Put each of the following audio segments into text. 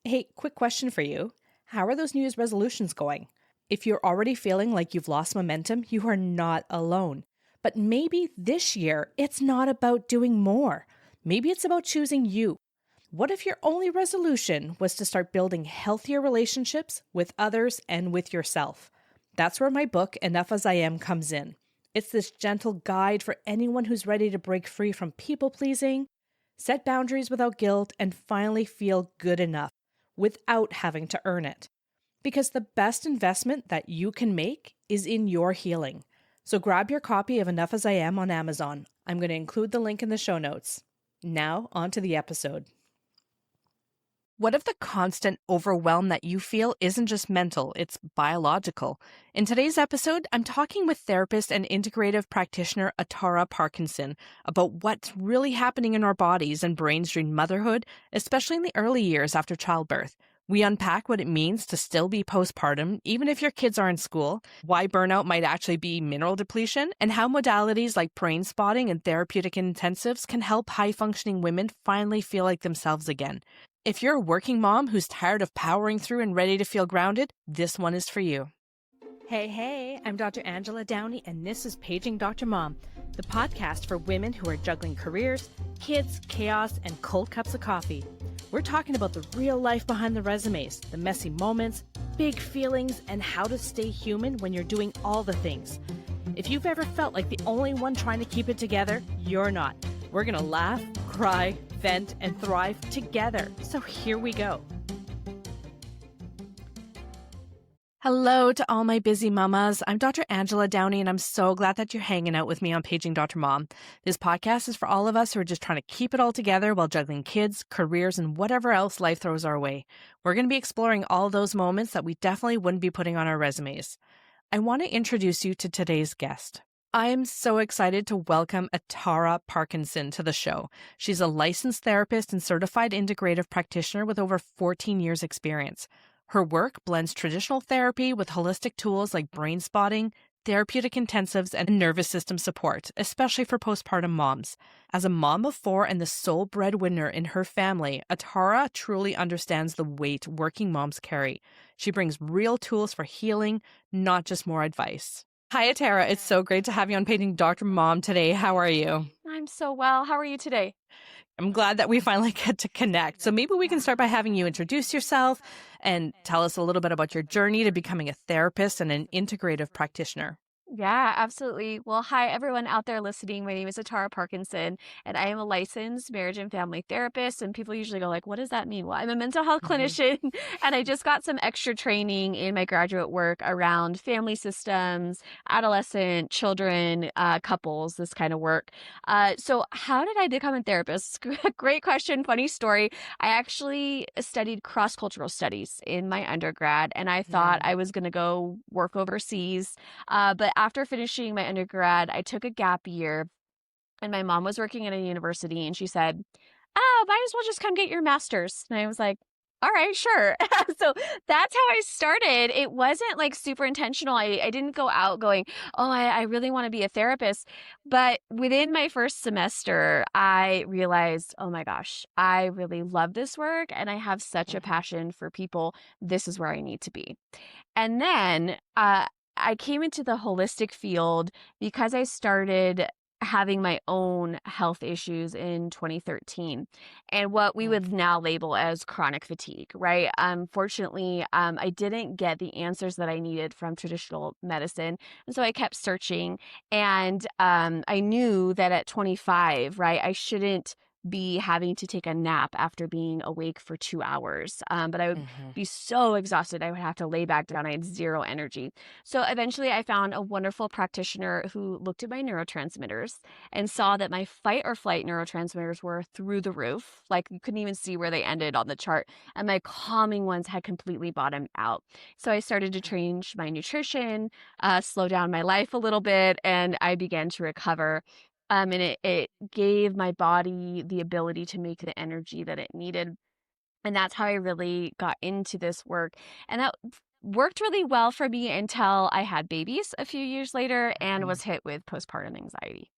Hey, quick question for you. How are those New Year's resolutions going? If you're already feeling like you've lost momentum, you are not alone. But maybe this year, it's not about doing more. Maybe it's about choosing you. What if your only resolution was to start building healthier relationships with others and with yourself? That's where my book, Enough as I Am, comes in. It's this gentle guide for anyone who's ready to break free from people pleasing, set boundaries without guilt, and finally feel good enough without having to earn it. Because the best investment that you can make is in your healing. So grab your copy of Enough as I Am on Amazon. I'm going to include the link in the show notes. Now, on to the episode. What if the constant overwhelm that you feel isn't just mental, it's biological? In today's episode, I'm talking with therapist and integrative practitioner Atara Parkinson about what's really happening in our bodies and brains during motherhood, especially in the early years after childbirth. We unpack what it means to still be postpartum, even if your kids are in school, why burnout might actually be mineral depletion, and how modalities like Brainspotting and therapeutic intensives can help high-functioning women finally feel like themselves again. If you're a working mom who's tired of powering through and ready to feel grounded, this one is for you. Hey, I'm Dr. Angela Downey, and this is Paging Dr. Mom, the podcast for women who are juggling careers, kids, chaos, and cold cups of coffee. We're talking about the real life behind the resumes, the messy moments, big feelings, and how to stay human when you're doing all the things. If you've ever felt like the only one trying to keep it together, you're not. We're going to laugh, cry, vent, and thrive together. So here we go. Hello to all my busy mamas. I'm Dr. Angela Downey, and I'm so glad that you're hanging out with me on Paging Dr. Mom. This podcast is for all of us who are just trying to keep it all together while juggling kids, careers, and whatever else life throws our way. We're going to be exploring all those moments that we definitely wouldn't be putting on our resumes. I want to introduce you to today's guest. I am so excited to welcome Atara Parkinson to the show. She's a licensed therapist and certified integrative practitioner with over 14 years experience. Her work blends traditional therapy with holistic tools like Brainspotting, therapeutic intensives, and nervous system support, especially for postpartum moms. As a mom of 4 and the sole breadwinner in her family, Atara truly understands the weight working moms carry. She brings real tools for healing, not just more advice. Hi, Atara. It's so great to have you on Paging Dr. Mom today. How are you? I'm so well. How are you today? I'm glad that we finally get to connect. So maybe we can start by having you introduce yourself and tell us a little bit about your journey to becoming a therapist and an integrative practitioner. Yeah, absolutely. Well, hi, everyone out there listening. My name is Atara Parkinson, and I am a licensed marriage and family therapist. And people usually go like, what does that mean? Well, I'm a mental health clinician, and I just got some extra training in my graduate work around family systems, adolescent, children, couples, this kind of work. So how did I become a therapist? Great question. Funny story. I actually studied cross-cultural studies in my undergrad, and I thought I was going to go work overseas. But after finishing my undergrad, I took a gap year, and my mom was working at a university, and she said, oh, might as well just come get your master's. And I was like, all right, sure. So that's how I started. It wasn't like super intentional. I didn't go out going, oh, I really want to be a therapist. But within my first semester, I realized, oh my gosh, I really love this work, and I have such a passion for people. This is where I need to be. And then I came into the holistic field because I started having my own health issues in 2013 and what we would now label as chronic fatigue, right? Unfortunately, I didn't get the answers that I needed from traditional medicine. And so I kept searching, and I knew that at 25, right, I shouldn't be having to take a nap after being awake for 2 hours. But I would be so exhausted, I would have to lay back down. I had zero energy. So eventually I found a wonderful practitioner who looked at my neurotransmitters and saw that my fight or flight neurotransmitters were through the roof. Like you couldn't even see where they ended on the chart. And my calming ones had completely bottomed out. So I started to change my nutrition, slow down my life a little bit, and I began to recover. And it gave my body the ability to make the energy that it needed. And that's how I really got into this work. And that worked really well for me until I had babies a few years later and was hit with postpartum anxiety.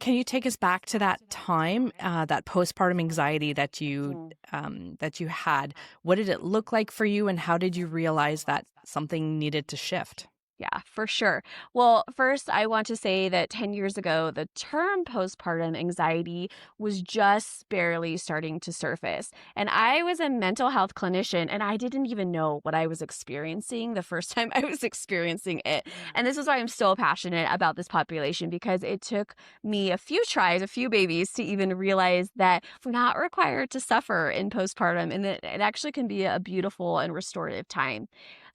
can you take us back to that time, that postpartum anxiety that you had? What did it look like for you, and how did you realize that something needed to shift? Yeah, for sure. Well, first, I want to say that 10 years ago, the term postpartum anxiety was just barely starting to surface. And I was a mental health clinician, and I didn't even know what I was experiencing the first time I was experiencing it. And this is why I'm so passionate about this population, because it took me a few tries, a few babies to even realize that we're not required to suffer in postpartum, and that it actually can be a beautiful and restorative time.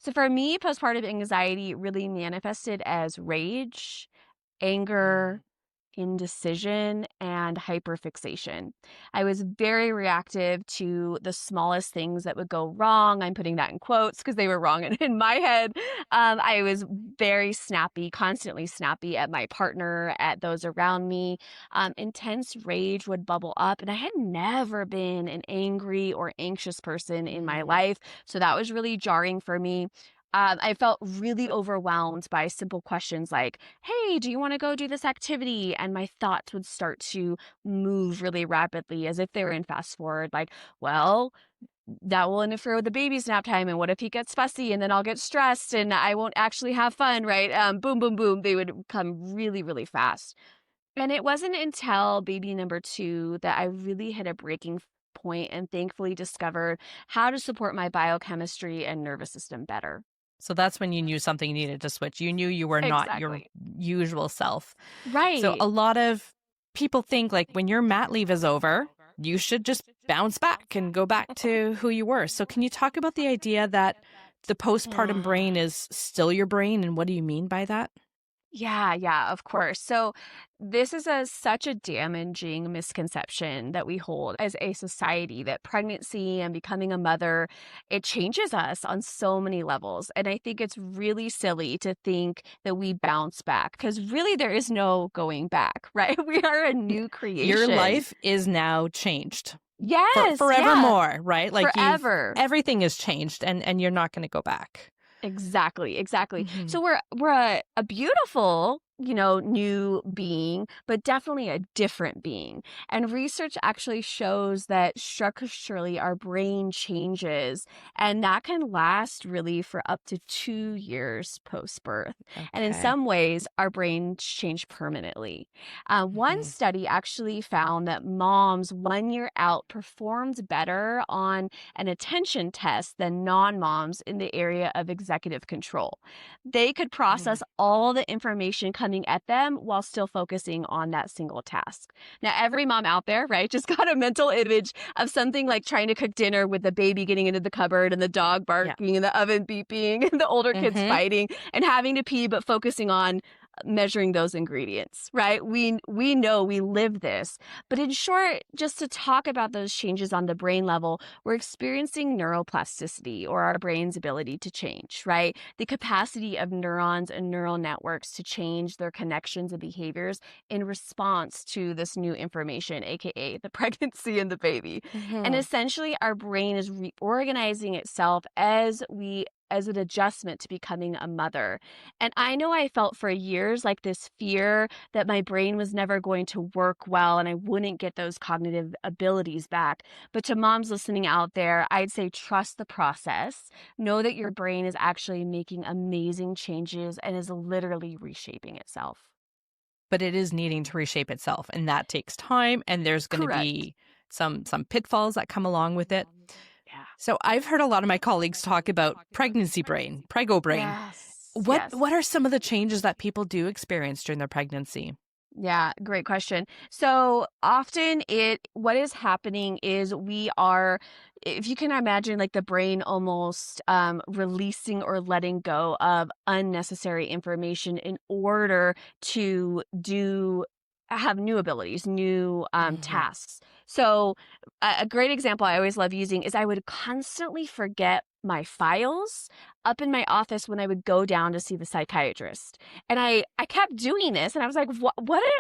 So for me, postpartum anxiety really manifested as rage, anger, indecision, and hyperfixation. I was very reactive to the smallest things that would go wrong. I'm putting that in quotes because they were wrong in my head. I was very snappy, constantly snappy at my partner, at those around me. Intense rage would bubble up, and I had never been an angry or anxious person in my life. So that was really jarring for me. I felt really overwhelmed by simple questions like, hey, do you want to go do this activity? And my thoughts would start to move really rapidly as if they were in fast forward, like, well, that will interfere with the baby's nap time. And what if he gets fussy and then I'll get stressed and I won't actually have fun, right? Boom, boom, boom. They would come really, really fast. And it wasn't until baby number 2 that I really hit a breaking point and thankfully discovered how to support my biochemistry and nervous system better. So that's when you knew something needed to switch. You knew you were not your Exactly. usual self. So Right. a lot of people think like when your mat leave is over, you should just bounce back and go back to who you were. So can you talk about the idea that the postpartum brain is still your brain, and what do you mean by that? Yeah, of course. So this is such a damaging misconception that we hold as a society, that pregnancy and becoming a mother, it changes us on so many levels. And I think it's really silly to think that we bounce back, because really there is no going back, right? We are a new Your creation. life is now changed Yes, yeah, forevermore, right? Like forever. everything has changed, and you're not going to go back. Exactly. Hmm. So we're a beautiful, new being, but definitely a different being. And research actually shows that structurally our brain changes, and that can last really for up to 2 years post birth. And in Okay. some ways, our brains change permanently. One Hmm. study actually found that moms 1 year out performed better on an attention test than non-moms in the area of executive control. They could process all the information coming at them while still focusing on that single task. Now, every mom out there, right, just got a mental image of something like trying to cook dinner with the baby getting into the cupboard and the dog Yeah. barking and the oven beeping and the older kids Hmm. fighting and having to pee, but focusing on measuring those ingredients, right? We know, we live this. But in short, just to talk about those changes on the brain level, we're experiencing neuroplasticity, or our brain's ability to change, right? The capacity of neurons and neural networks to change their connections and behaviors in response to this new information, aka the pregnancy and the baby. And Hmm. essentially, our brain is reorganizing itself as an adjustment to becoming a mother. And I know I felt for years like this fear that my brain was never going to work well and I wouldn't get those cognitive abilities back. But to moms listening out there, I'd say trust the process. Know that your brain is actually making amazing changes and is literally reshaping itself. But it is needing to reshape itself, and that takes time, and there's going to Correct. be some pitfalls that come along with it. Yeah. So I've heard a lot of my colleagues talk about pregnancy brain, prego brain. Yes. What Yes. what are some of the changes that people do experience during their pregnancy? Yeah, great question. So often what is happening is we are, if you can imagine like the brain almost releasing or letting go of unnecessary information in order to have new abilities, new Hmm. tasks. So a great example I always love using is I would constantly forget my files up in my office when I would go down to see the psychiatrist. And I kept doing this, and I was like,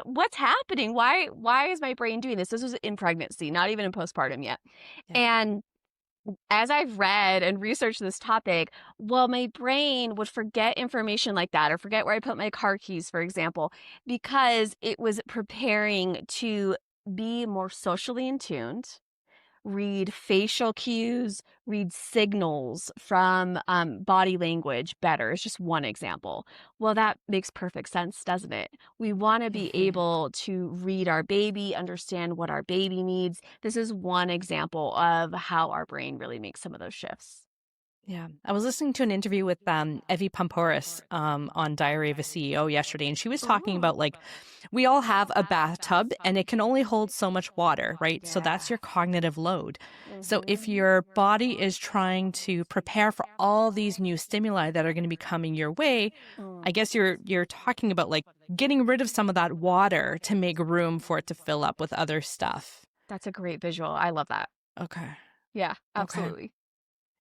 what's happening? Why is my brain doing this? This was in pregnancy, not even in postpartum yet. Yeah. And as I've read and researched this topic, well, my brain would forget information like that or forget where I put my car keys, for example, because it was preparing to be more socially in tuned, read facial cues, read signals from body language better. It's just one example. Well, that makes perfect sense, doesn't it? We want to be Mhm. able to read our baby, understand what our baby needs. This is one example of how our brain really makes some of those shifts. Yeah. I was listening to an interview with Evie Pamporis on Diary of a CEO yesterday, and she was talking Ooh. about like we all have a bathtub and it can only hold so much water, right? So Yeah. that's your cognitive load. So if Mm-hmm. your body is trying to prepare for all these new stimuli that are going to be coming your way, I Mm. guess you're talking about like getting rid of some of that water to make room for it to fill up with other stuff. That's a great visual. I love that. Okay. Yeah, Okay. absolutely.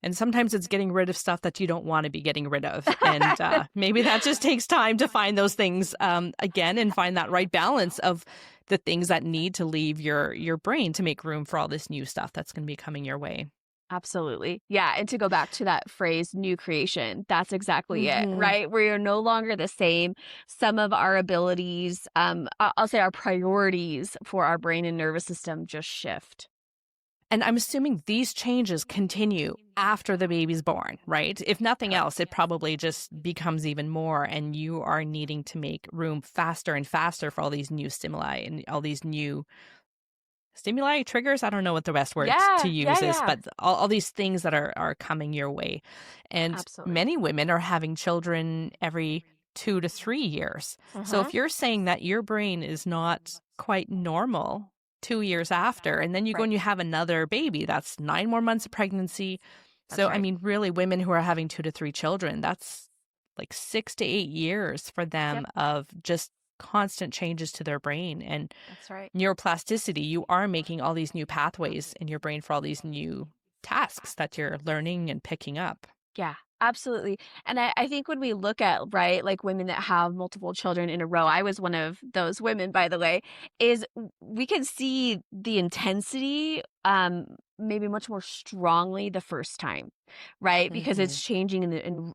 And sometimes it's getting rid of stuff that you don't want to be getting rid of. And maybe that just takes time to find those things again and find that right balance of the things that need to leave your brain to make room for all this new stuff that's going to be coming your way. Absolutely. Yeah. And to go back to that phrase, new creation, that's exactly it, Hmm. right? We are no longer the same. Some of our abilities, I'll say our priorities for our brain and nervous system just shift. And I'm assuming these changes continue after the baby's born, right? If nothing else, Correct. it probably just becomes even more, and you are needing to make room faster and faster for all these new stimuli and all these new stimuli, triggers. I don't know what the best word to Yeah. Yeah. use is, Yeah. but all these things that are coming your way. And Absolutely. many women are having children every 2 to 3 years. So Uh-huh. if you're saying that your brain is not quite normal 2 years after, and then you go Right. and you have another baby, that's 9 more months of pregnancy. That's So, I right. mean, really, women who are having 2 to 3 children, that's like 6 to 8 years for Yep. them of just constant changes to their brain. And That's right. neuroplasticity, you are making all these new pathways in your brain for all these new tasks that you're learning and picking up. Yeah, absolutely. And I think when we look at, right, like women that have multiple children in a row, I was one of those women, by the way, is we can see the intensity maybe much more strongly the first time, right? Because Hmm. it's changing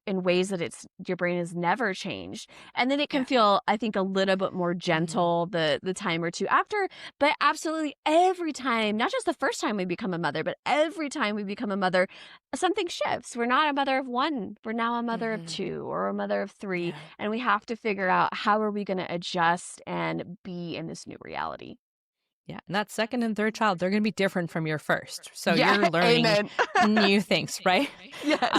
in ways that it's your brain has never changed. And then it can Yeah. feel, I think, a little bit more Hmm. gentle the time or two after. But absolutely every time, not just the first time we become a mother, but every time we become a mother, something shifts. We're not a mother of one. We're now a mother of Hmm. two or a mother of three. Yeah. And we have to figure out how are we going to adjust and be in this new reality. Yeah. And that second and third child, they're going to be different from your first. So Yeah. you're learning Amen. new things, right? Yes.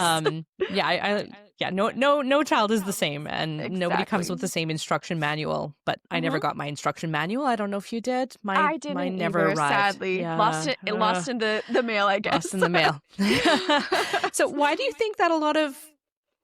Yeah, yeah, no child is the same, and nobody comes Exactly. with the same instruction manual. But I never Hmm. got my instruction manual. I don't know if you did. I Mine didn't never either, arrived. sadly. Lost Yeah, it. It lost in the mail, I lost guess. in the mail. So why do you think that a lot of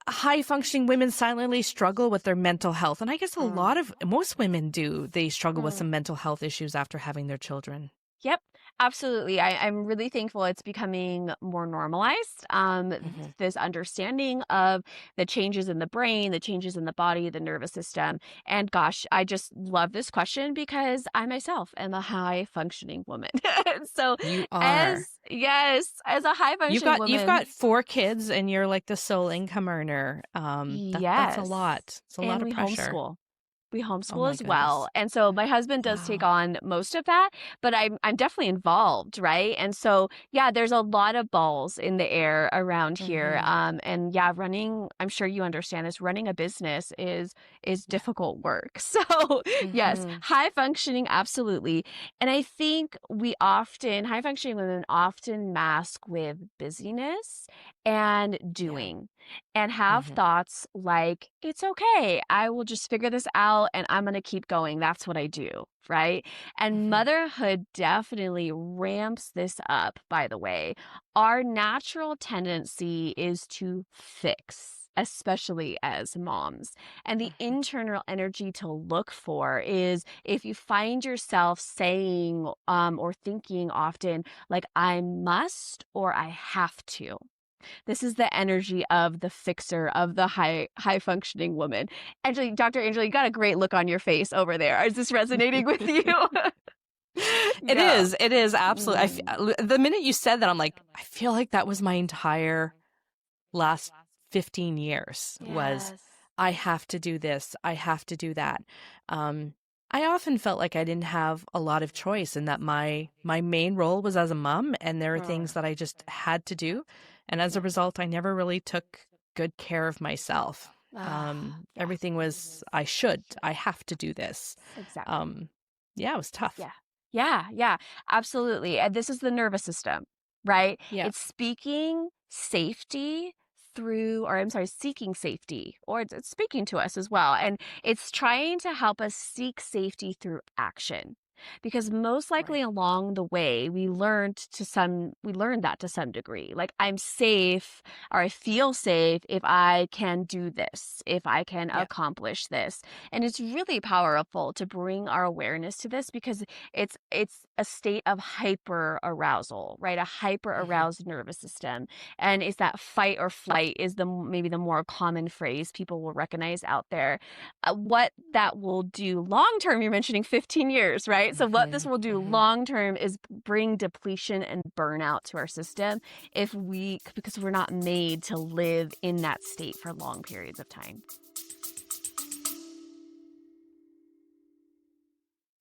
high functioning women silently struggle with their mental health? And I guess Mm, most women do. They struggle with mm. some mental health issues after having their children. Yep, absolutely. I'm really thankful it's becoming more normalized. Hmm. This understanding of the changes in the brain, the changes in the body, the nervous system. And gosh, I just love this question because I myself am a high functioning woman. So You as are. yes, as a high functioning You've got woman, 4 kids and you're like the sole income earner. That's a yes. lot. It's a lot And of we pressure. homeschool. We Oh homeschool my as well. goodness. And so my husband does take Wow. on most of that, but I'm definitely involved, right? And so yeah, there's a lot of balls in the air around here. Hmm. And yeah, running, I'm sure you understand this, running a business is Yeah. difficult work. So yes, Hmm. high functioning, absolutely. And I think high functioning women often mask with busyness and Yeah. doing and have Hmm. thoughts like, it's okay. I will just figure this out and I'm going to keep going. That's what I do. Right. And Hmm. motherhood definitely ramps this up, by the way. Our natural tendency is to fix. Especially as moms. And the Hmm. internal energy to look for is if you find yourself saying or thinking often, like, I must or I have to. This is the energy of the fixer, of the high functioning woman. Angela, Dr. Angela, you got a great look on your face over there. Is this resonating with you? It Yeah. is. It is absolutely. Mm. The minute you said that, I'm like, I feel like that was my entire last 15 years was Yes. I have to do this. I have to do that. Um, I often felt like I didn't have a lot of choice and that my main role was as a mom and there are things Mm. that I just had to do. And as a Yeah. result, I never really took good care of myself. Yeah. Everything was, I have to do this. Exactly. Um, yeah, it was tough. Yeah. Yeah, yeah, absolutely. And this is the nervous system, right? Yeah. It's speaking safety through, or I'm sorry, seeking safety, or it's speaking to us as well. And it's trying to help us seek safety through action. Because most likely Right. along the way, we learned that to some degree. Like I'm safe or I feel safe if I can do this, if I can Yeah. accomplish this. And it's really powerful to bring our awareness to this because it's a state of hyper arousal, right? A hyper Hmm. aroused nervous system. And it's that fight or flight is maybe the more common phrase people will recognize out there. What that will do long term, you're mentioning 15 years, right? So what this Hmm. will do Hmm. long term is bring depletion and burnout to our system because we're not made to live in that state for long periods of time.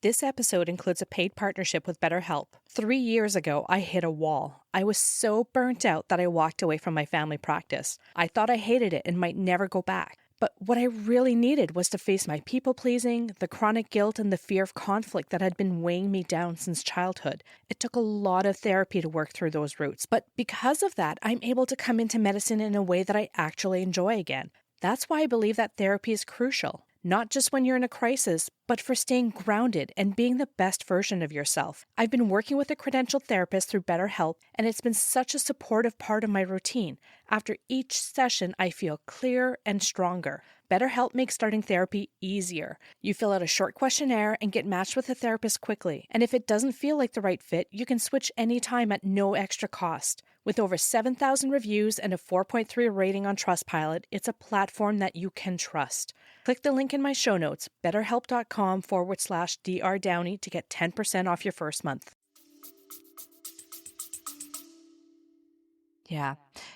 This episode includes a paid partnership with BetterHelp. 3 years ago, I hit a wall. I was so burnt out that I walked away from my family practice. I thought I hated it and might never go back. But what I really needed was to face my people pleasing, the chronic guilt, and the fear of conflict that had been weighing me down since childhood. It took a lot of therapy to work through those roots, but because of that, I'm able to come into medicine in a way that I actually enjoy again. That's why I believe that therapy is crucial. Not just when you're in a crisis, but for staying grounded and being the best version of yourself. I've been working with a credentialed therapist through BetterHelp, and it's been such a supportive part of my routine. After each session, I feel clearer and stronger. BetterHelp makes starting therapy easier. You fill out a short questionnaire and get matched with a therapist quickly. And if it doesn't feel like the right fit, you can switch anytime at no extra cost. With over 7,000 reviews and a 4.3 rating on Trustpilot, it's a platform that you can trust. Click the link in my show notes, betterhelp.com/Dr. Downey to get 10% off your first month. Yeah.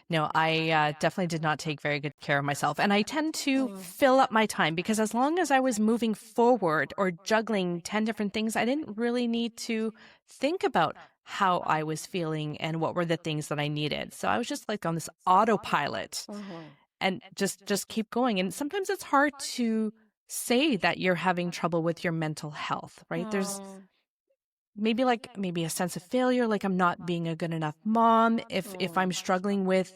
No, I definitely did not take very good care of myself. And I tend to fill up my time because as long as I was moving forward or juggling 10 different things, I didn't really need to think about how I was feeling and what were the things that I needed. So I was just like on this autopilot and just keep going. And sometimes it's hard to say that you're having trouble with your mental health, right? There's maybe a sense of failure, like I'm not being a good enough mom if I'm struggling with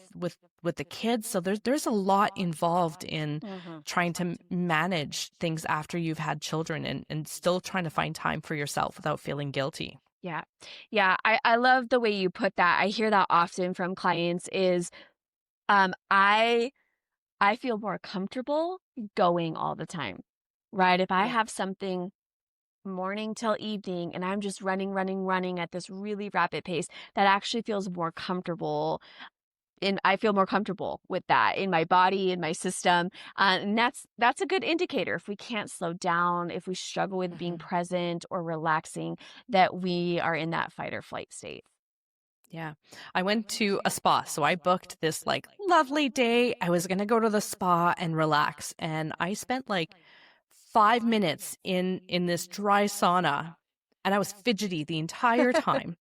the kids. So there's a lot involved in trying to manage things after you've had children and still trying to find time for yourself without feeling guilty. Yeah. Yeah. I love the way you put that. I hear that often from clients is I feel more comfortable going all the time. Right. If I Yeah. have something morning till evening and I'm just running at this really rapid pace, that actually feels more comfortable. And I feel more comfortable with that in my body, in my system. And that's a good indicator. If we can't slow down, if we struggle with being Hmm. present or relaxing, that we are in that fight or flight state. Yeah. I went to a spa. So I booked this like lovely day. I was going to go to the spa and relax. And I spent like 5 minutes in this dry sauna and I was fidgety the entire time.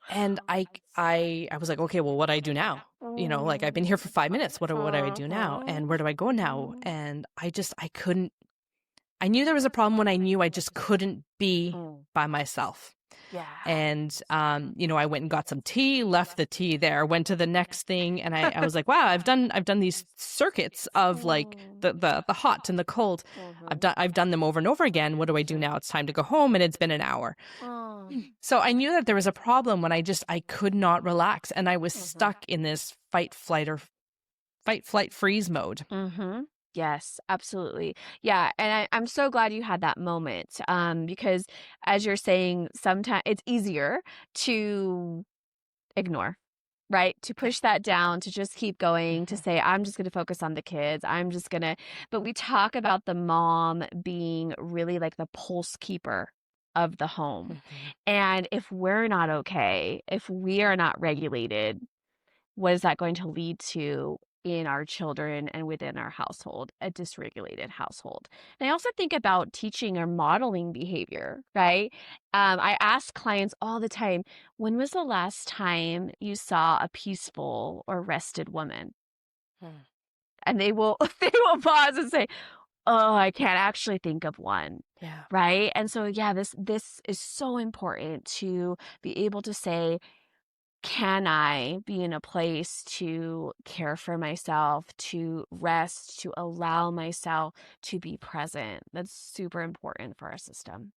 And I was like, okay, well, what do I do now? Like I've been here for 5 minutes. What do I do now? And where do I go now? And I couldn't, I knew there was a problem when I knew I just couldn't be by myself. Yeah. And, I went and got some tea, left the tea there, went to the next thing. And I was like, wow, I've done these circuits of like the hot and the cold. I've done them over and over again. What do I do now? It's time to go home. And it's been an hour. So I knew that there was a problem when I could not relax. And I was stuck in this fight, flight, freeze mode. Yes, absolutely. Yeah. And I'm so glad you had that moment. Because as you're saying, sometimes it's easier to ignore, right? To push that down, to just keep going, to say, I'm just going to focus on the kids. But we talk about the mom being really like the pulse keeper of the home. Mhm. And if we're not okay, if we are not regulated, what is that going to lead to in our children and within our household? A dysregulated household. And I also think about teaching or modeling behavior, right? I ask clients all the time, when was the last time you saw a peaceful or rested woman? Hmm. And they will they will pause and say, oh, I can't actually think of one. Yeah. Right. And so, yeah, this is so important to be able to say, can I be in a place to care for myself, to rest, to allow myself to be present? That's super important for our system.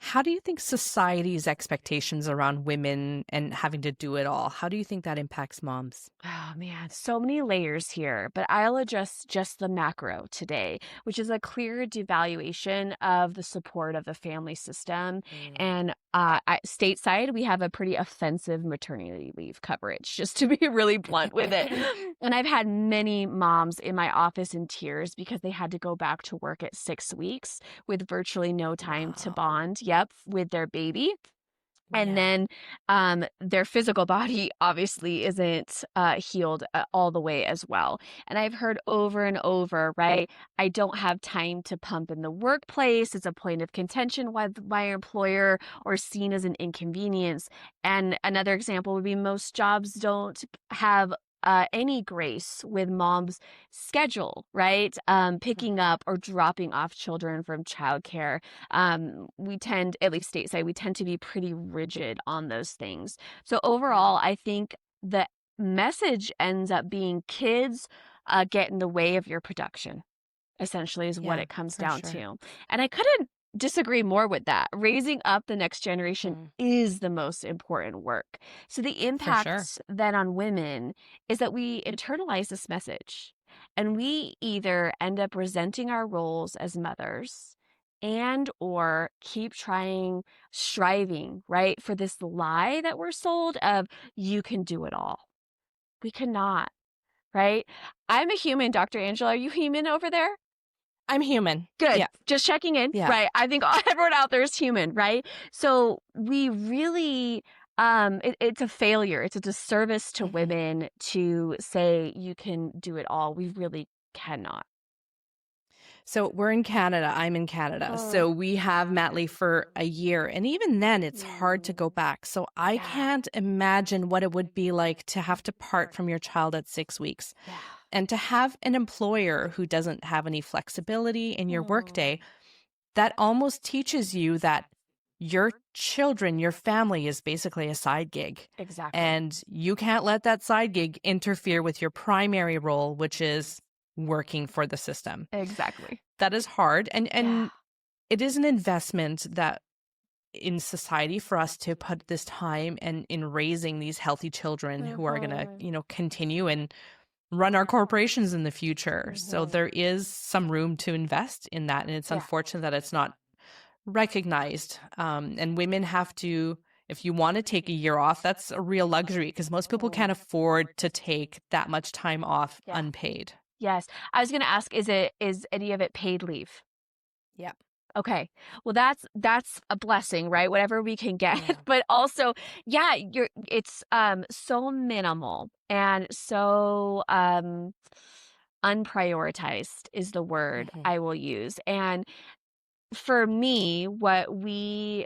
How do you think society's expectations around women and having to do it all, how do you think that impacts moms? Oh man, so many layers here, but I'll address just the macro today, which is a clear devaluation of the support of the family system. Mm. And stateside, we have a pretty offensive maternity leave coverage, just to be really blunt with it. And I've had many moms in my office in tears because they had to go back to work at 6 weeks with virtually no time to Wow. bond, yep, with their baby. And Yeah. then their physical body obviously isn't healed all the way as well. And I've heard over and over, right? I don't have time to pump in the workplace. It's a point of contention with my employer or seen as an inconvenience. And another example would be most jobs don't have any grace with mom's schedule, right? Picking Mhm. up or dropping off children from childcare. We tend, at least stateside, we tend to be pretty rigid on those things. So Yeah. overall, I think the message ends up being kids get in the way of your production, essentially, is what Yeah, it comes for down sure. to. And I couldn't disagree more with that. Raising up the next generation Mm. is the most important work. So the For sure. impact then on women is that we internalize this message and we either end up resenting our roles as mothers and or keep trying striving, right, for this lie that we're sold of you can do it all. We cannot, right? I'm a human, Dr. Angela. Are you human over there? I'm human. Good. Yeah. Just checking in, Yeah. right? I think everyone out there is human, right? So we really, it's a failure. It's a disservice to Mhm. women to say you can do it all. We really cannot. So we're in Canada. I'm in Canada. Oh, So we have mat leave for a year. And even then, it's hard to mm, go back. So I yeah, can't imagine what it would be like to have to part from your child at 6 weeks yeah. and to have an employer who doesn't have any flexibility in your Mm, workday. That almost teaches you that your children, your family is basically a side gig. exactly. And you can't let that side gig interfere with your primary role, which is working for the system. Exactly. That is hard. Yeah. And it is an investment that in society for us to put this time and in raising these healthy children who are going to, Mm-hmm. continue and run our corporations in the future. So Mm-hmm. there is some room to invest in that. And it's Yeah. unfortunate that it's not recognized. And women have to, if you want to take a year off, that's a real luxury because most people Mm-hmm. can't afford to take that much time off Yeah. unpaid. Yes. I was going to ask, is any of it paid leave? Yeah. Okay. Well, that's a blessing, right? Whatever we can get. Yeah. But also, yeah, it's so minimal and so unprioritized is the word Hmm. I will use. And for me, what we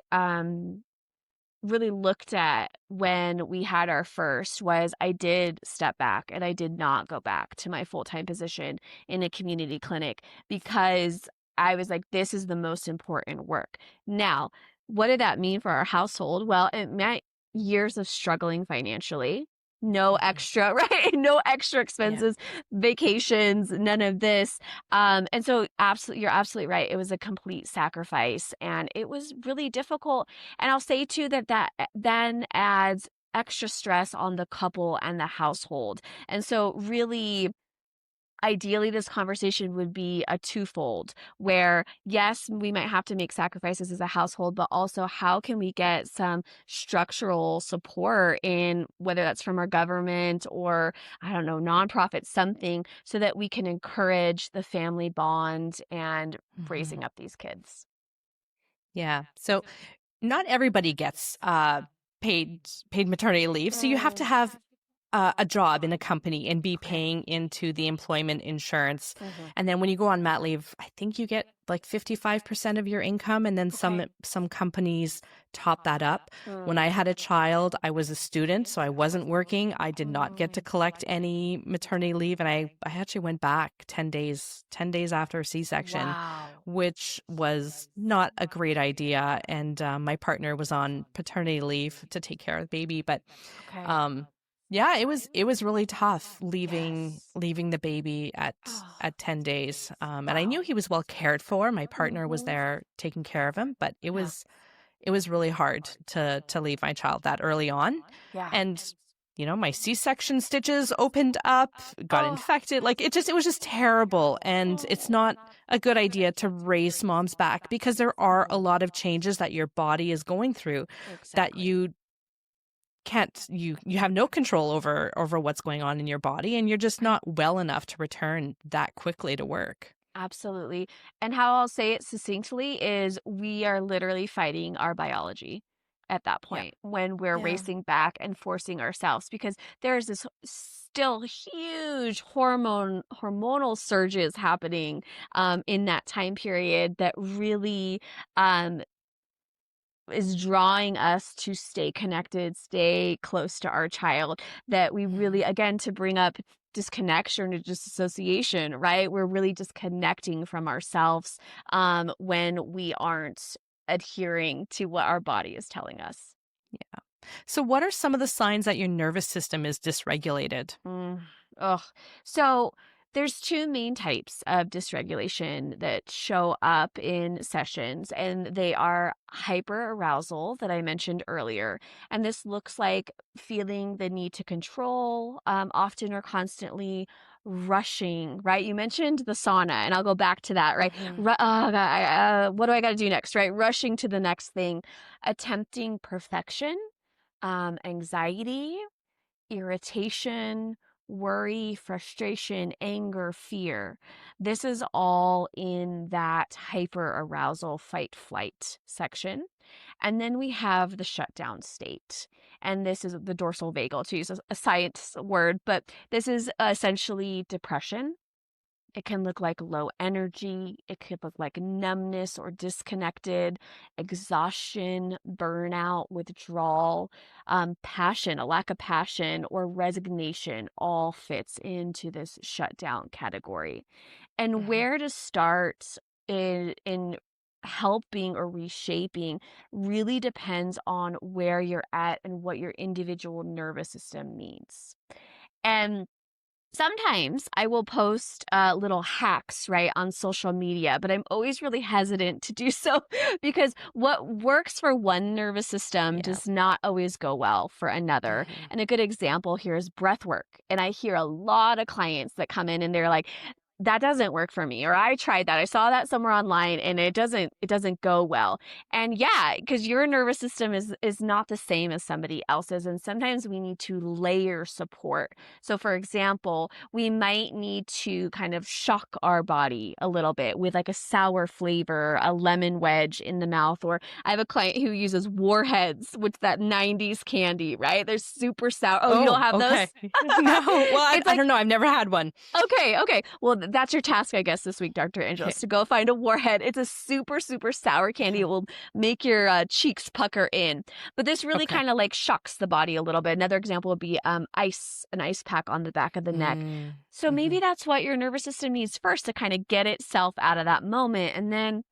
really looked at when we had our first was I did step back and I did not go back to my full-time position in a community clinic because I was like, this is the most important work. Now, what did that mean for our household? Well, it meant years of struggling financially. No Hmm. extra, right? No extra Yeah. expenses, vacations, none of this. And so absolutely, you're absolutely right. It was a complete sacrifice and it was really difficult, and I'll say too that then adds extra stress on the couple and the household. And so really ideally this conversation would be a twofold where yes, we might have to make sacrifices as a household, but also how can we get some structural support in whether that's from our government or I don't know, nonprofit, something so that we can encourage the family bond and raising Hmm. up these kids. Yeah. So not everybody gets paid maternity leave. So you have to Mm, have a job in a company and be okay. paying into the employment insurance. Hmm. And then when you go on mat leave, I think you get like 55% of your income. And then Okay. some companies top that up. When I Mm. had a child, I was a student, so I wasn't working. I did not get to Mm. collect any maternity leave. And I actually went back 10 days after a C-section, Wow. which was not a great idea. And my partner was on paternity leave to take care of the baby. But Okay. um, yeah, it was really tough Yes. leaving the baby Oh, at 10 days. And I knew wow. he was well cared for. My partner was Hmm. there taking care of him, but Yeah. it was really hard to leave my child that early on. Yeah. And my C-section stitches opened up, got Oh. infected. Like it was just terrible. And it's Oh. not a good idea to raise moms back because there are a lot of changes that your body is going through that Exactly. you have no control over what's going on in your body, and you're just Right. not well enough to return that quickly to work. Absolutely. And how I'll say it succinctly is we are literally fighting our biology at that Yeah. point when we're Yeah. racing back and forcing ourselves because there's this still huge hormonal surges happening in that time period that really um, is drawing us to stay connected, stay close to our child, that we really, Mhm. again, to bring up disconnection or disassociation, right? We're really disconnecting from ourselves when we aren't adhering to what our body is telling us. So what are some of the signs that your nervous system is dysregulated? Mm, ugh. So there's two main types of dysregulation that show up in sessions, and they are hyperarousal that I mentioned earlier. And this looks like feeling the need to control, often or constantly rushing, right? You mentioned the sauna, and I'll go back to that, right? Hmm. Oh, God, what do I got to do next, right? Rushing to the next thing, attempting perfection, anxiety, irritation, worry, frustration, anger, fear. This is all in that hyper arousal fight flight section. And then we have the shutdown state. And this is the dorsal vagal, to use a science word, but this is essentially depression. It can look like low energy. It could look like numbness or disconnected, exhaustion, burnout, withdrawal, passion, a lack of passion, or resignation all fits into this shutdown category. And Hmm. where to start in helping or reshaping really depends on where you're at and what your individual nervous system needs. And sometimes I will post little hacks, right, on social media, but I'm always really hesitant to do so because what works for one nervous system Yeah. does not always go well for another. Hmm. And a good example here is breath work. And I hear a lot of clients that come in and they're like, that doesn't work for me, or I tried that, I saw that somewhere online and it doesn't go well. And yeah, because your nervous system is not the same as somebody else's, and sometimes we need to layer support. So for example, we might need to kind of shock our body a little bit with like a sour flavor, a lemon wedge in the mouth. Or I have a client who uses Warheads, which that 90s candy, right? They're super sour. Oh, you don't Oh, have those? okay. No. Well, It's I like, don't know. I've never had one. okay, okay. Well, that's your task, I guess, this week, Dr. Angela, Okay. is to go find a Warhead. It's a super, super sour candy. It will make your cheeks pucker in. But this really Okay. kind of like shocks the body a little bit. Another example would be ice, an ice pack on the back of the neck. So Mm-hmm. maybe that's what your nervous system needs first to kind of get itself out of that moment. And then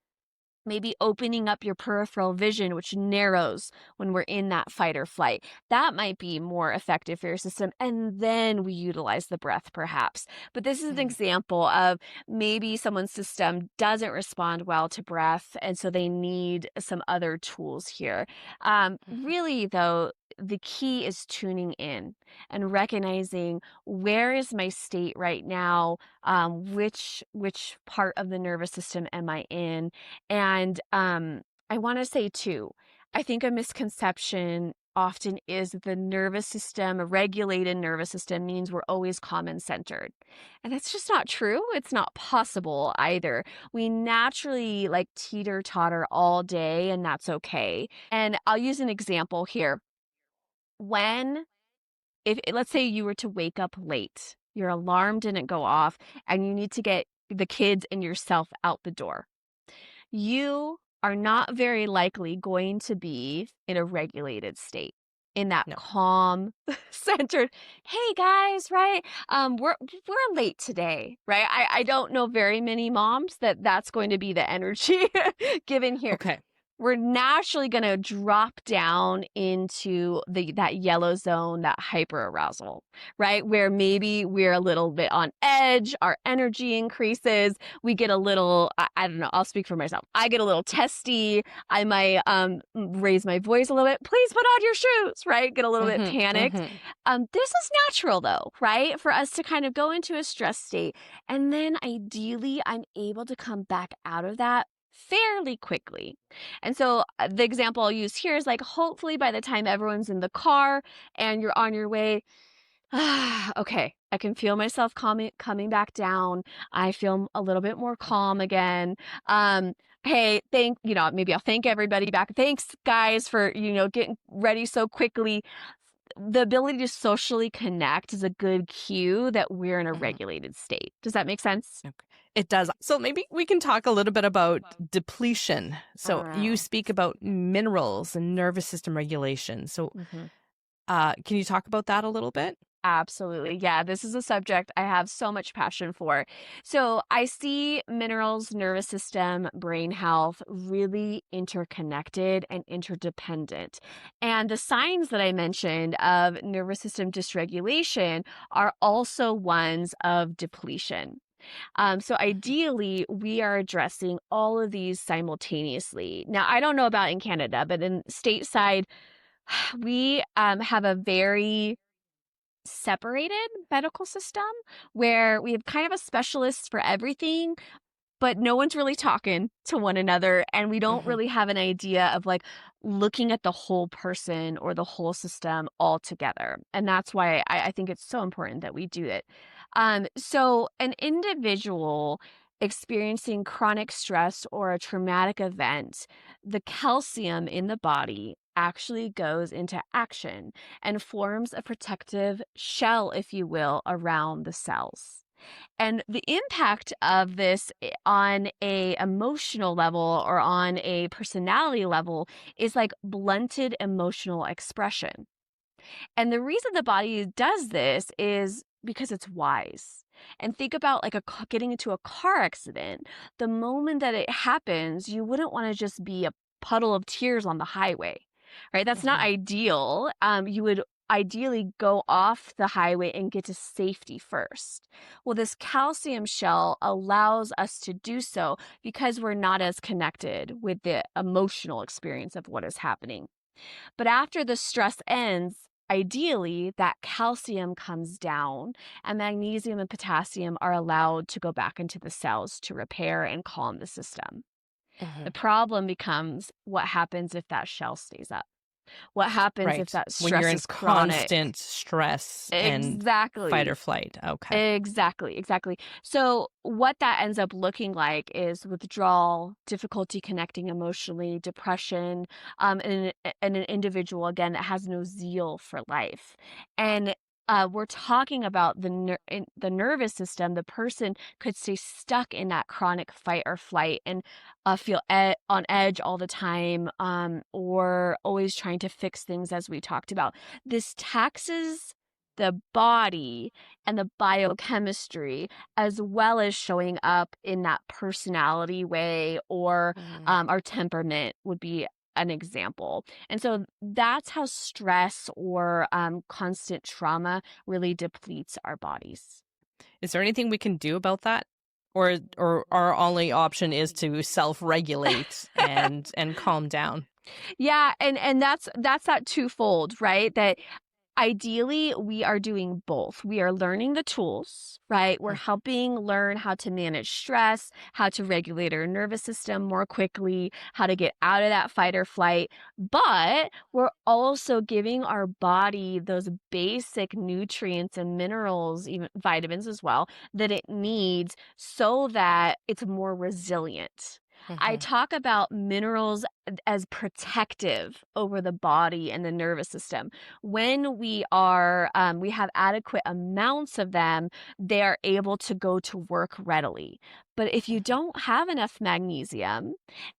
maybe opening up your peripheral vision, which narrows when we're in that fight or flight. That might be more effective for your system. And then we utilize the breath, perhaps. But this is an example of maybe someone's system doesn't respond well to breath, and so they need some other tools here. Really, though, the key is tuning in and recognizing where is my state right now, which part of the nervous system am I in, and I want to say too, I think a misconception often is that the nervous system, a regulated nervous system, means we're always calm and centered. And that's just not true. It's not possible either. We naturally like teeter-totter all day, and that's okay. And I'll use an example here. If let's say you were to wake up late, your alarm didn't go off, and you need to get the kids and yourself out the door, you are not very likely going to be in a regulated state, in that No. calm, centered, hey guys, right? We're late today, right? I don't know very many moms that's going to be the energy given here. Okay. We're naturally going to drop down into that yellow zone, that hyperarousal, right? Where maybe we're a little bit on edge, our energy increases, we get a little, I don't know, I'll speak for myself. I get a little testy. I might raise my voice a little bit. Please put on your shoes, right? Get a little bit panicked. This is natural though, right? For us to kind of go into a stress state. And then ideally, I'm able to come back out of that fairly quickly. And so the example I'll use here is like, hopefully by the time everyone's in the car and you're on your way, okay, I can feel myself coming back down. I feel a little bit more calm again. Hey, maybe I'll thank everybody back. Thanks guys for, getting ready so quickly. The ability to socially connect is a good cue that we're in a regulated state. Does that make sense? Okay. It does. So maybe we can talk a little bit about depletion. So you speak about minerals and nervous system regulation. So can you talk about that a little bit? Absolutely. Yeah, this is a subject I have so much passion for. So I see minerals, nervous system, brain health really interconnected and interdependent. And the signs that I mentioned of nervous system dysregulation are also ones of depletion. So ideally, we are addressing all of these simultaneously. Now, I don't know about in Canada, but in stateside, we have a very separated medical system where we have kind of a specialist for everything, but no one's really talking to one another, and we don't really have an idea of like looking at the whole person or the whole system all together. And that's why I think it's so important that we do it. So an individual experiencing chronic stress or a traumatic event, the calcium in the body actually goes into action and forms a protective shell, if you will, around the cells. And the impact of this on a emotional level or on a personality level is like blunted emotional expression. And the reason the body does this is because it's wise. And think about like getting into a car accident. The moment that it happens, you wouldn't want to just be a puddle of tears on the highway, right? That's not ideal. You would ideally go off the highway and get to safety first. Well, this calcium shell allows us to do so because we're not as connected with the emotional experience of what is happening. But after the stress ends, ideally that calcium comes down and magnesium and potassium are allowed to go back into the cells to repair and calm the system. The problem becomes what happens if that shell stays up? What happens if that stress when you're in is chronic? constant stress Exactly. and fight or flight. Okay. Exactly. So what that ends up looking like is withdrawal, difficulty connecting emotionally, depression, and an individual, again, that has no zeal for life. And we're talking about the nervous system. The person could stay stuck in that chronic fight or flight and feel on edge all the time, or always trying to fix things, as we talked about. This taxes the body and the biochemistry, as well as showing up in that personality way or our temperament would be an example. And so that's how stress or constant trauma really depletes our bodies. Is there anything we can do about that? Or our only option is to self-regulate and calm down? Yeah, and that's that twofold, right? That Ideally, we are doing both. We are learning the tools, right? We're helping learn how to manage stress, how to regulate our nervous system more quickly, how to get out of that fight or flight. But we're also giving our body those basic nutrients and minerals, even vitamins as well, that it needs so that it's more resilient. I Mm-hmm. talk about minerals as protective over the body and the nervous system. When we have adequate amounts of them, they are able to go to work readily. But if you don't have enough magnesium,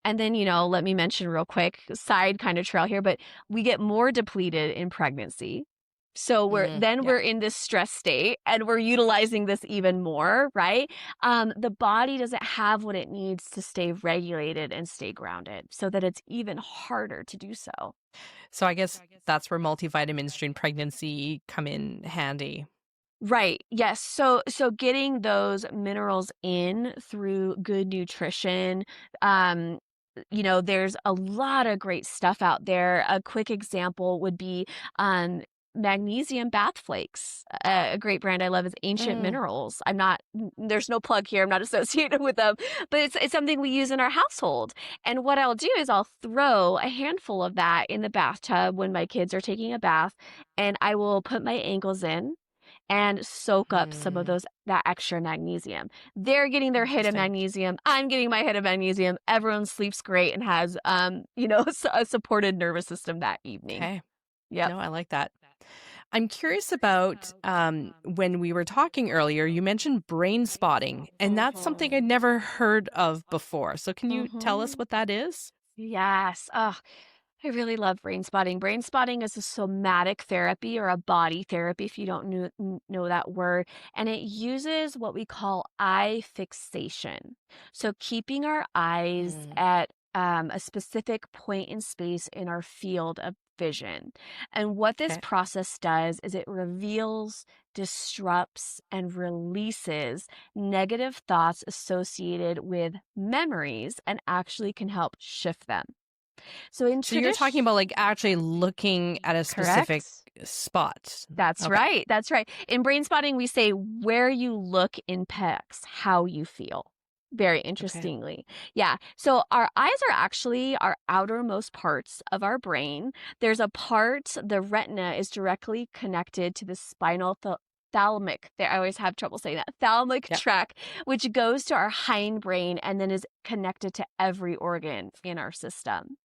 and then, let me mention real quick, side kind of trail here, but we get more depleted in pregnancy. So Yeah. we're in this stress state and we're utilizing this even more, right? The body doesn't have what it needs to stay regulated and stay grounded, so that it's even harder to do so. So I guess that's where multivitamins during pregnancy come in handy. Right. Yes. So getting those minerals in through good nutrition, um, there's a lot of great stuff out there. A quick example would be magnesium bath flakes. A great brand I love is Ancient Mm. Minerals. There's no plug here. I'm not associated with them, but it's something we use in our household. And what I'll do is I'll throw a handful of that in the bathtub when my kids are taking a bath, and I will put my ankles in and soak up some of Mm. that extra magnesium. They're getting their hit of Interesting. magnesium. I'm getting my hit of magnesium. Everyone sleeps great and has a supported nervous system that evening. Okay. Yep. No, I like that. I'm curious about when we were talking earlier, you mentioned brain spotting, and that's something I'd never heard of before. So can you tell us Mm-hmm. what that is? Yes. Oh, I really love brain spotting. Brain spotting is a somatic therapy or a body therapy, if you don't know that word. And it uses what we call eye fixation. So keeping our eyes Mm. at a specific point in space in our field of vision. And what this Okay. process does is it reveals, disrupts, and releases negative thoughts associated with memories and actually can help shift them. So in So you're talking tradition, about like actually looking at a specific correct? spot. That's Okay. right. That's right. In brain spotting, we say where you look impacts how you feel. Very Okay. interestingly. Yeah. So our eyes are actually our outermost parts of our brain. There's a part, the retina is directly connected to the spinal thalamic. There, I always have trouble saying that. Thalamic Yep. tract, which goes to our hindbrain and then is connected to every organ in our system.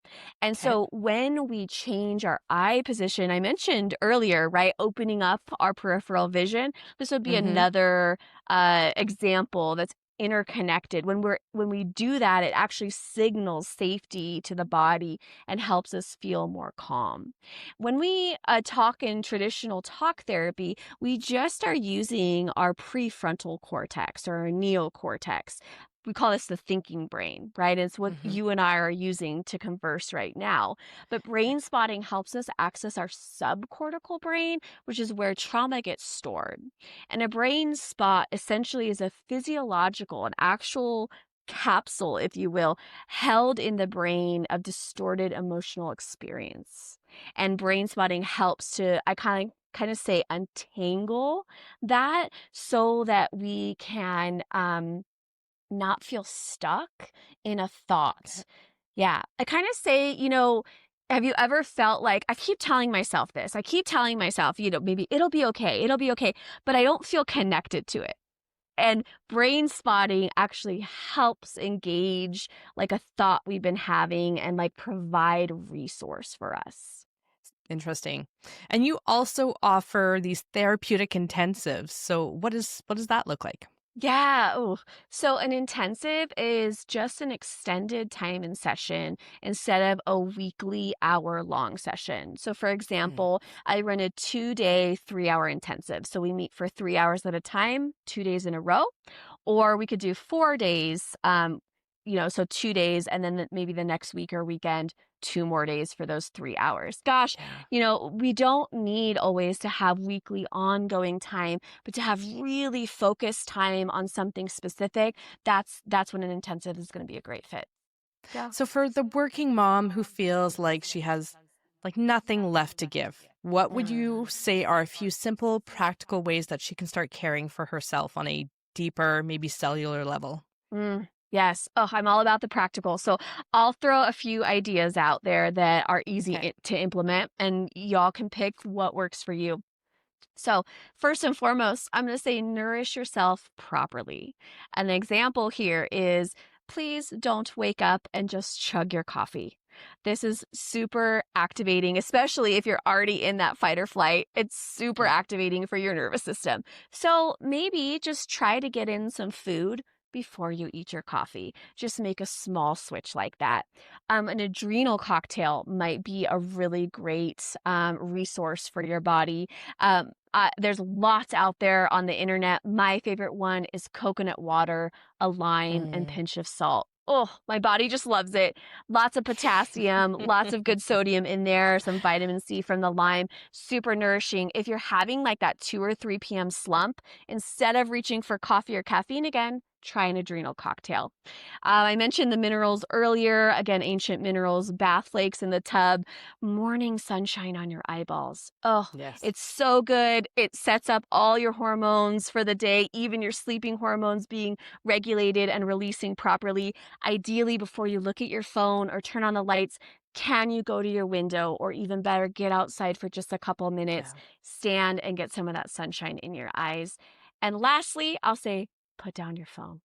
And Okay. so when we change our eye position, I mentioned earlier, right, opening up our peripheral vision, this would be Mm-hmm. another example that's interconnected. When we do that, it actually signals safety to the body and helps us feel more calm. When we talk in traditional talk therapy, we just are using our prefrontal cortex or our neocortex. We call this the thinking brain, right? It's what Mm-hmm. you and I are using to converse right now. But brain spotting helps us access our subcortical brain, which is where trauma gets stored. And a brain spot essentially is a physiological, an actual capsule, if you will, held in the brain of distorted emotional experience. And brain spotting helps to, I kind of say, untangle that so that we can not feel stuck in a Okay. thought. Yeah. I kind of say, have you ever felt like I keep telling myself this? I keep telling myself, maybe it'll be okay. It'll be okay. But I don't feel connected to it. And brain spotting actually helps engage like a thought we've been having and like provide a resource for us. Interesting. And you also offer these therapeutic intensives. So what does that look like? Yeah. Oh, so an intensive is just an extended time in session instead of a weekly hour-long session. So, for Mm. example, I run a 2-day, 3-hour intensive. So we meet for 3 hours at a time, 2 days in a row, or we could do 4 days, so 2 days, and then maybe the next week or weekend, 2 more days for those 3 hours. Gosh, Yeah. we don't need always to have weekly ongoing time, but to have really focused time on something specific, that's when an intensive is going to be a great fit. Yeah. So for the working mom who feels like she has like nothing left to give, what would you say are a few simple, practical ways that she can start caring for herself on a deeper, maybe cellular level? Yes. Oh, I'm all about the practical. So I'll throw a few ideas out there that are easy Okay. to implement, and y'all can pick what works for you. So, first and foremost, I'm going to say nourish yourself properly. An example here is please don't wake up and just chug your coffee. This is super activating, especially if you're already in that fight or flight. It's super Yeah. activating for your nervous system. So, maybe just try to get in some food before you eat your coffee. Just make a small switch like that. An adrenal cocktail might be a really great resource for your body. There's lots out there on the internet. My favorite one is coconut water, a lime, and Mm. pinch of salt. Oh, my body just loves it. Lots of potassium, lots of good sodium in there, some vitamin C from the lime, super nourishing. If you're having like that 2 or 3 p.m. slump, instead of reaching for coffee or caffeine again, try an adrenal cocktail. I mentioned the minerals earlier. Again, ancient minerals, bath flakes in the tub, morning sunshine on your eyeballs. Oh, Yes. it's so good. It sets up all your hormones for the day, even your sleeping hormones being regulated and releasing properly. Ideally, before you look at your phone or turn on the lights, can you go to your window, or even better, get outside for just a couple minutes, Yeah. stand and get some of that sunshine in your eyes? And lastly, I'll say, put down your phone.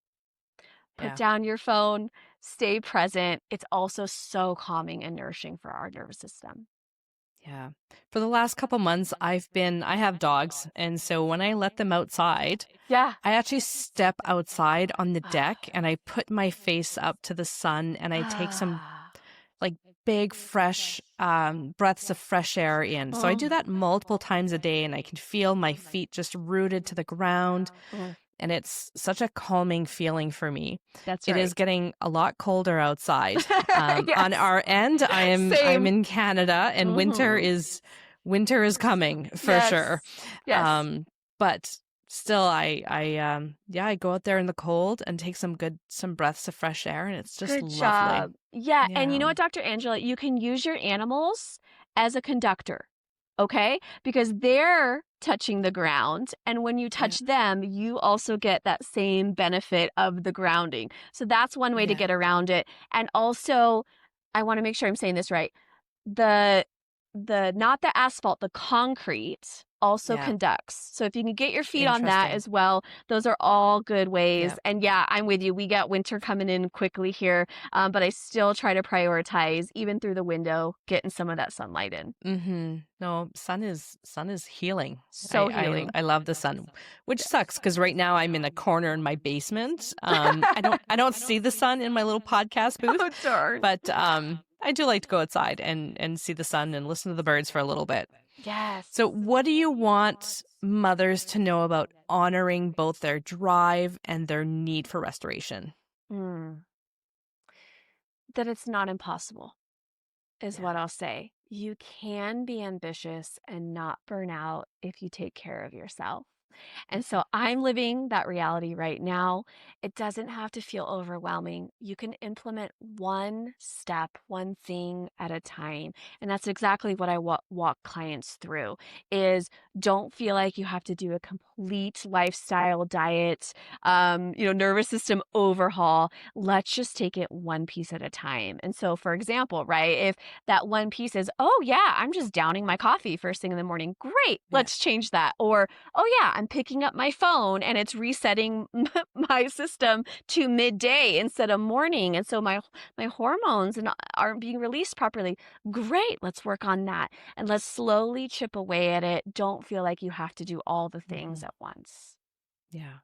Put Yeah. down your phone, stay present. It's also so calming and nourishing for our nervous system. Yeah. For the last couple months, I have dogs. And so when I let them outside, Yeah. I actually step outside on the deck and I put my face up to the sun and I take some like big, fresh breaths of fresh air in. So I do that multiple times a day and I can feel my feet just rooted to the ground. Mm, And it's such a calming feeling for me. that's It is right. getting a lot colder outside. On Yes. our end, I'm Same. in Canada, and Mhm. winter is coming for sure. Yes. Yes. Um, but still, I go out there in the cold and take some breaths of fresh air, and it's just Good lovely. job. Yeah, and you Yeah, know what, Dr. Angela, you can use your animals as a conductor, okay? Because they're touching the ground, and when you yeah, touch them, you also get that same benefit of the grounding. So that's one way to yeah, get around it. And also, I want to make sure I'm saying this right. The not the asphalt, the concrete also yeah. conducts. So if you can get your feet on that Interesting. as well, those are all good Yeah. ways. And yeah, I'm with you. We got winter coming in quickly here, but I still try to prioritize, even through the window, getting some of that sunlight in. Mm-hmm. No, sun is healing. So healing. I love the sun, which sucks Yes. because right now I'm in a corner in my basement. I don't see the sun in my little podcast booth, Oh, darn. but I do like to go outside and see the sun and listen to the birds for a little bit. Yes. So, what do you want mothers to know about honoring both their drive and their need for restoration? Mm. That it's not impossible, is Yeah. what I'll say. You can be ambitious and not burn out if you take care of yourself. And so I'm living that reality right now. It doesn't have to feel overwhelming. You can implement one step, one thing at a time. And that's exactly what I walk clients through is don't feel like you have to do a complete lifestyle diet, nervous system overhaul. Let's just take it one piece at a time. And so, for example, right, if that one piece is, oh, yeah, I'm just downing my coffee first thing in the morning. Great. Yeah. Let's change that. Or, oh, yeah, I'm picking up my phone and it's resetting my system to midday instead of morning. And so my hormones aren't being released properly. Great. Let's work on that. And let's slowly chip away at it. Don't feel like you have to do all the things Mhm. at once. Yeah.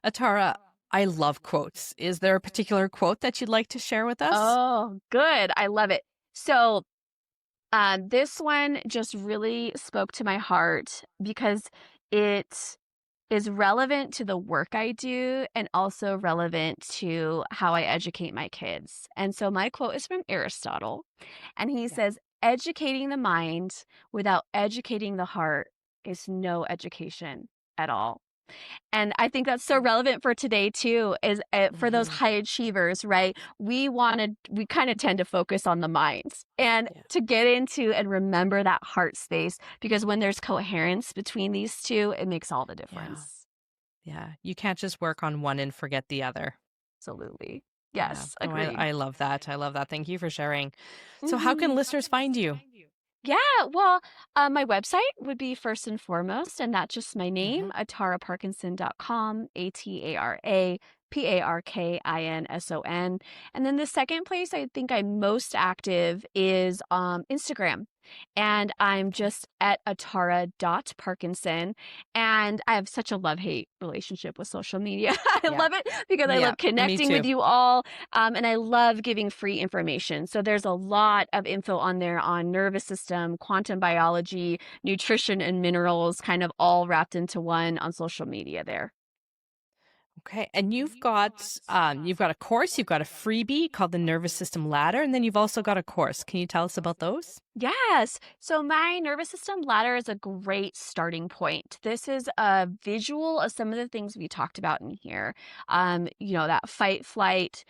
Atara, I love quotes. Is there a particular quote that you'd like to share with us? Oh, good. I love it. So, this one just really spoke to my heart because it is relevant to the work I do and also relevant to how I educate my kids. And so my quote is from Aristotle, and he Yeah. says, educating the mind without educating the heart is no education at all. And I think that's so relevant for today too, is for those high achievers, right? We kind of tend to focus on the minds and to get into and remember that heart space, because when there's coherence between these two, it makes all the difference. Yeah. You can't just work on one and forget the other. Absolutely. Yes. Yeah. Agreed. I love that. I love that. Thank you for sharing. So how can listeners find you? Yeah, well, my website would be first and foremost, and that's just my name, ataraparkinson.com, ATARAPARKINSON. And then the second place I think I'm most active is Instagram. And I'm just at atara.parkinson. And I have such a love-hate relationship with social media. I love it because I love connecting with you all. And I love giving free information. So there's a lot of info on there on nervous system, quantum biology, nutrition, and minerals, kind of all wrapped into one on social media there. Okay. And you've got a course, you've got a freebie called the Nervous System Ladder, and then you've also got a course. Can you tell us about those? Yes. So my nervous system ladder is a great starting point. This is a visual of some of the things we talked about in here. That fight, flight,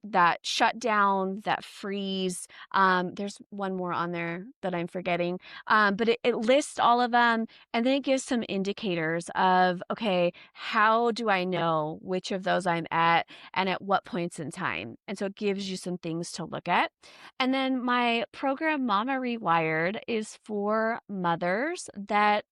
that shutdown, that freeze. There's one more on there that I'm forgetting. But it lists all of them, and then it gives some indicators of, okay, how do I know which of those I'm at and at what points in time? And so it gives you some things to look at. And then my program, Mama Rewired, is for mothers that,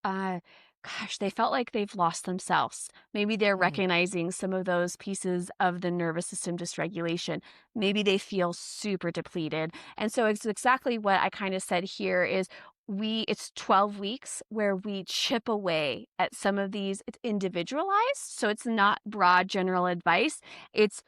they felt like they've lost themselves. Maybe they're recognizing some of those pieces of the nervous system dysregulation. Maybe they feel super depleted. And so it's exactly what I kind of said here is it's 12 weeks where we chip away at some of these. It's individualized, so it's not broad general advice. It's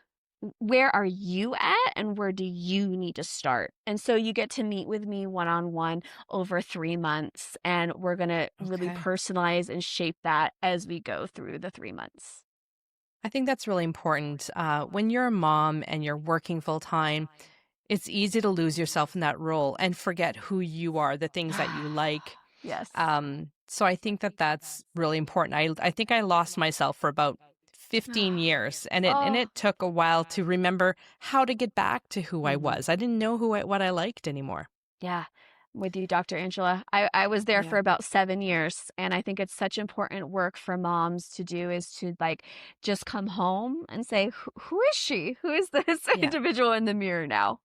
where are you at and where do you need to start? And so you get to meet with me one-on-one over 3 months, and we're going to really personalize and shape that as we go through the 3 months. I think that's really important. When you're a mom and you're working full time, it's easy to lose yourself in that role and forget who you are, the things that you like. Yes. So I think that's really important. I think I lost myself for about 15 years, and it took a while to remember how to get back to who I was. I didn't know what I liked anymore. Yeah. With you, Dr. Angela. I was there for about 7 years, and I think it's such important work for moms to do, is to just come home and say, who is she? Who is this individual in the mirror now?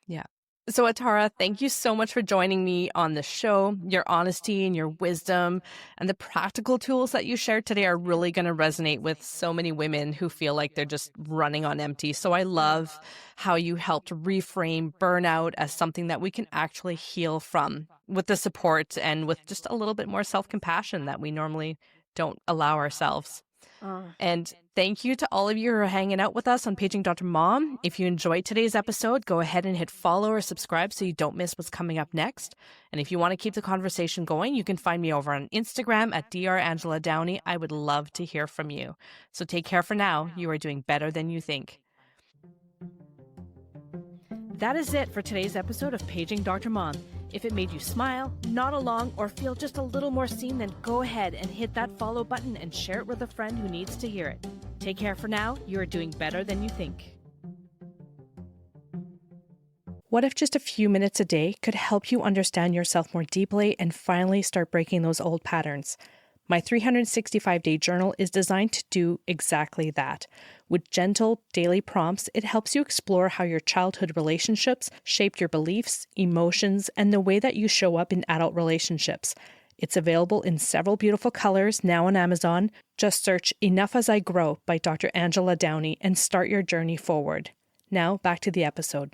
Yeah. So Atara, thank you so much for joining me on the show. Your honesty and your wisdom and the practical tools that you shared today are really going to resonate with so many women who feel like they're just running on empty. So I love how you helped reframe burnout as something that we can actually heal from with the support and with just a little bit more self-compassion that we normally don't allow ourselves. And thank you to all of you who are hanging out with us on Paging Dr. Mom. If you enjoyed today's episode, go ahead and hit follow or subscribe so you don't miss what's coming up next. And if you want to keep the conversation going, you can find me over on Instagram at drangeladowney. I would love to hear from you. So take care for now. You are doing better than you think. That is it for today's episode of Paging Dr. Mom. If it made you smile, nod along, or feel just a little more seen, then go ahead and hit that follow button and share it with a friend who needs to hear it. Take care for now. You are doing better than you think. What if just a few minutes a day could help you understand yourself more deeply and finally start breaking those old patterns? My 365-day journal is designed to do exactly that. With gentle, daily prompts, it helps you explore how your childhood relationships shaped your beliefs, emotions, and the way that you show up in adult relationships. It's available in several beautiful colors now on Amazon. Just search Enough as I Grow by Dr. Angela Downey and start your journey forward. Now, back to the episode.